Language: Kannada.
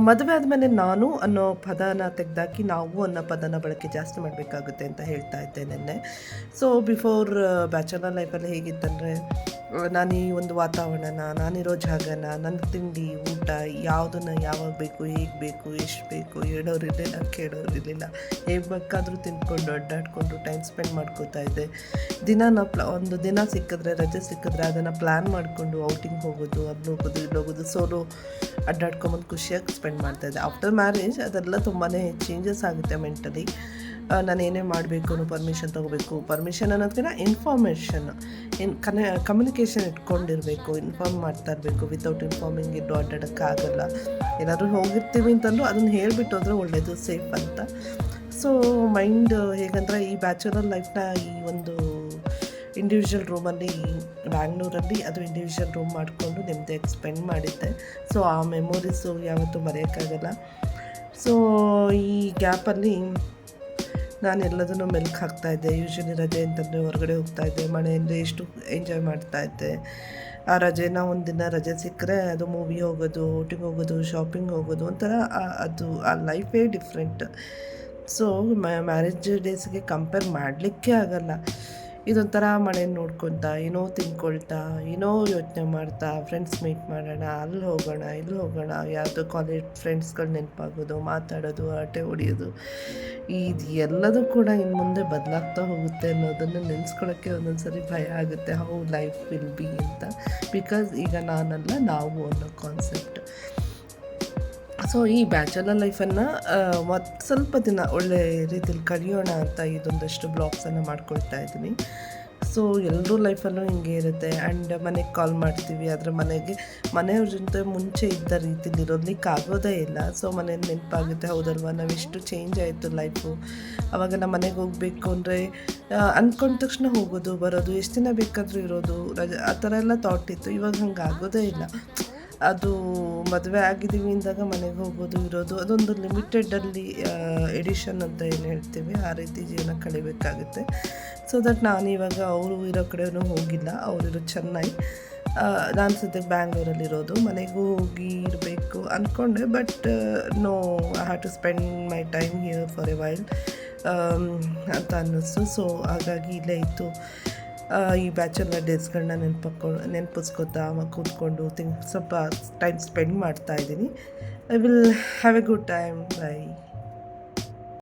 ಮದುವೆ ಆದಮೇಲೆ ನಾನು ಅನ್ನೋ ಪದನ ತೆಗೆದಾಕಿ ನಾವು ಅನ್ನೋ ಪದನ ಬಳಕೆ ಜಾಸ್ತಿ ಮಾಡಬೇಕಾಗುತ್ತೆ ಅಂತ ಹೇಳ್ತಾ ಇದ್ದೆ ನೆನ್ನೆ. ಸೊ ಬಿಫೋರ್ ಬ್ಯಾಚುಲರ್ ಲೈಫಲ್ಲಿ ಹೇಗಿತ್ತಂದರೆ, ನಾನು ಈ ಒಂದು ವಾತಾವರಣನ, ನಾನಿರೋ ಜಾಗನ, ನನ್ನ ತಿಂಡಿ ಊಟ ಯಾವುದನ್ನು ಯಾವಾಗ ಬೇಕು, ಹೇಗೆ ಬೇಕು, ಎಷ್ಟು ಬೇಕು, ಹೇಳೋರಿರಲಿಲ್ಲ, ಕೇಳೋರಿರಲಿಲ್ಲ. ಹೇಗೆ ಬೇಕಾದರೂ ತಿಂದ್ಕೊಂಡು ಅಡ್ಡಾಡಿಕೊಂಡು ಟೈಮ್ ಸ್ಪೆಂಡ್ ಮಾಡ್ಕೋತಾ ಇದ್ದೆ. ದಿನ ಒಂದು ದಿನ ಸಿಕ್ಕಿದ್ರೆ, ರಜೆ ಸಿಕ್ಕಿದ್ರೆ ಅದನ್ನು ಪ್ಲ್ಯಾನ್ ಮಾಡಿಕೊಂಡು ಔಟಿಂಗ್ ಹೋಗೋದು, ಅಲ್ಲಿ ಹೋಗೋದು, ಇಲ್ಲಿ ಹೋಗೋದು, ಸೋಲೋ ಅಡ್ಡಾಡ್ಕೊಂಬಂದು ಖುಷಿಯಾಗಿ ಸ್ಪೆಂಡ್ ಮಾಡ್ತಾಯಿದ್ದೆ. ಆಫ್ಟರ್ ಮ್ಯಾರೇಜ್ ಅದೆಲ್ಲ ತುಂಬಾ ಚೇಂಜಸ್ ಆಗುತ್ತೆ ಮೆಂಟಲಿ. ನಾನು ಏನೇ ಮಾಡಬೇಕು ಅನ್ನೋ ಪರ್ಮಿಷನ್ ತೊಗೋಬೇಕು. ಪರ್ಮಿಷನ್ ಅನ್ನೋದಕ್ಕಿಂತ ಇನ್ಫಾರ್ಮೇಷನ್ ಕಮ್ಯುನಿಕೇಷನ್ ಇಟ್ಕೊಂಡಿರಬೇಕು, ಇನ್ಫಾರ್ಮ್ ಮಾಡ್ತಾ ಇರಬೇಕು. ವಿತೌಟ್ ಇನ್ಫಾರ್ಮಿಂಗ್ ಇದ್ದು ಅಡ್ಡಾಡೋಕ್ಕಾಗಲ್ಲ. ಏನಾದರೂ ಹೋಗಿರ್ತೀವಿ ಅಂತಂದರೂ ಅದನ್ನು ಹೇಳಿಬಿಟ್ಟು ಹೋದರೆ ಒಳ್ಳೆಯದು, ಸೇಫ್ ಅಂತ. ಸೊ ಮೈಂಡ್ ಹೇಗಂದರೆ, ಈ ಬ್ಯಾಚುಲರ್ ಲೈಫ್ನ ಈ ಒಂದು ಇಂಡಿವಿಜುವಲ್ ರೂಮಲ್ಲಿ ಬ್ಯಾಂಗ್ಳೂರಲ್ಲಿ ಅದು ಇಂಡಿವಿಜುವಲ್ ರೂಮ್ ಮಾಡಿಕೊಂಡು ನೆಮ್ಮದಿಯಾಗಿ ಸ್ಪೆಂಡ್ ಮಾಡಿದ್ದೆ. ಸೊ ಆ ಮೆಮೊರೀಸು ಯಾವತ್ತೂ ಮರೆಯೋಕ್ಕಾಗಲ್ಲ. ಸೊ ಈ ಗ್ಯಾಪಲ್ಲಿ ನಾನು ಎಲ್ಲದನ್ನು ಮೆಲ್ಕು ಹಾಕ್ತಾಯಿದ್ದೆ. ಯೂಶ್ವಲಿ ರಜೆ ಅಂತಂದರೆ ಹೊರಗಡೆ ಹೋಗ್ತಾಯಿದ್ದೆ, ಮನೆಯಿಂದ ಎಷ್ಟು ಎಂಜಾಯ್ ಮಾಡ್ತಾಯಿದ್ದೆ. ಆ ರಜೆನ ಒಂದಿನ ರಜೆ ಸಿಕ್ಕರೆ ಅದು ಮೂವಿ ಹೋಗೋದು, ಔಟಿಂಗ್ ಹೋಗೋದು, ಶಾಪಿಂಗ್ ಹೋಗೋದು, ಒಂಥರ ಅದು ಆ ಲೈಫೇ ಡಿಫ್ರೆಂಟ್. ಸೊ ಮ್ಯಾರೇಜ್ ಡೇಸ್ಗೆ ಕಂಪೇರ್ ಮಾಡಲಿಕ್ಕೆ ಆಗಲ್ಲ. ಇದೊಂಥರ ಮನೇನ ನೋಡ್ಕೊತಾ, ಏನೋ ತಿನ್ಕೊಳ್ತಾ, ಏನೋ ಯೋಚನೆ ಮಾಡ್ತಾ, ಫ್ರೆಂಡ್ಸ್ ಮೀಟ್ ಮಾಡೋಣ, ಅಲ್ಲಿ ಹೋಗೋಣ, ಇಲ್ಲಿ ಹೋಗೋಣ, ಯಾವುದೋ ಕಾಲೇಜ್ ಫ್ರೆಂಡ್ಸ್ಗಳು ನೆನಪಾಗೋದು, ಮಾತಾಡೋದು, ಆಟೆ ಹೊಡಿಯೋದು, ಇದು ಎಲ್ಲದೂ ಕೂಡ ಇನ್ನು ಮುಂದೆ ಬದಲಾಗ್ತಾ ಹೋಗುತ್ತೆ ಅನ್ನೋದನ್ನು ನೆನೆಸ್ಕೊಳ್ಳೋಕ್ಕೆ ಒಂದೊಂದು ಸರಿ ಭಯ ಆಗುತ್ತೆ. ಹೌ ಲೈಫ್ ವಿಲ್ ಬಿ ಅಂತ. ಬಿಕಾಸ್ ಈಗ ನಾನಲ್ಲ, ನಾವು ಅನ್ನೋ ಕಾನ್ಸೆಪ್ಟ್. ಸೊ ಈ ಬ್ಯಾಚುಲರ್ ಲೈಫನ್ನು ಮತ್ತು ಸ್ವಲ್ಪ ದಿನ ಒಳ್ಳೆ ರೀತಿಯಲ್ಲಿ ಕಳೆಯೋಣ ಅಂತ ಇದೊಂದಷ್ಟು ಬ್ಲಾಗ್ಸನ್ನು ಮಾಡ್ಕೊಳ್ತಾ ಇದ್ದೀನಿ. ಸೊ ಎಲ್ಲರೂ ಲೈಫಲ್ಲೂ ಹಿಂಗೆ ಇರುತ್ತೆ. ಆ್ಯಂಡ್ ಮನೆಗೆ ಕಾಲ್ ಮಾಡ್ತೀವಿ, ಆದರೆ ಮನೆಯವ್ರ ಜೊತೆ ಮುಂಚೆ ಇದ್ದ ರೀತಿಲಿ ಇರೋದಕ್ಕೆ ಆಗೋದೇ ಇಲ್ಲ. ಸೊ ಮನೇಲಿ ನೆನಪಾಗುತ್ತೆ, ಹೌದಲ್ವ ನಾವೆಷ್ಟು ಚೇಂಜ್ ಆಯಿತು ಲೈಫು. ಆವಾಗ ನಮ್ಮ ಮನೆಗೆ ಹೋಗಬೇಕು ಅಂದರೆ ಅಂದ್ಕೊಂಡ ತಕ್ಷಣ ಹೋಗೋದು, ಬರೋದು, ಎಷ್ಟು ದಿನ ಬೇಕಾದರೂ ಇರೋದು, ರಜೆ, ಆ ಥರ ಎಲ್ಲ ಥಾಟ್ ಇತ್ತು. ಇವಾಗ ಹಂಗೆ ಆಗೋದೇ ಇಲ್ಲ. ಅದು ಮದುವೆ ಆಗಿದ್ದೀವಿ ಅಂದಾಗ ಮನೆಗೆ ಹೋಗೋದು, ಇರೋದು, ಅದೊಂದು ಲಿಮಿಟೆಡಲ್ಲಿ ಎಡಿಷನ್ ಅಂತ ಏನು ಹೇಳ್ತೀವಿ, ಆ ರೀತಿ ಜೀವನ ಕಳಿಬೇಕಾಗುತ್ತೆ. ಸೊ ದಟ್ ನಾನಿವಾಗ ಅವರು ಇರೋ ಕಡೆಯೂ ಹೋಗಿಲ್ಲ, ಅವರಿರೋ ಚೆನ್ನೈ, ನಾನು ಸದ್ಯಕ್ಕೆ ಬ್ಯಾಂಗ್ಳೂರಲ್ಲಿರೋದು. ಮನೆಗೂ ಹೋಗಿ ಇರಬೇಕು ಅಂದ್ಕೊಂಡೆ, but no, I have to spend my time here for a while ಅಂತ ಅನ್ನಿಸ್ತು. ಸೊ ಹಾಗಾಗಿ ಇಲ್ಲೇ ಇತ್ತು. ಈ ಬ್ಯಾಚುಲರ್ ಡೇಸ್ಗಳನ್ನ ನೆನಪಿಸ್ಕೊತಾ ಕೂತ್ಕೊಂಡು ಸ್ವಲ್ಪ ಟೈಮ್ ಸ್ಪೆಂಡ್ ಮಾಡ್ತಾಯಿದ್ದೀನಿ. I will have A good time. By.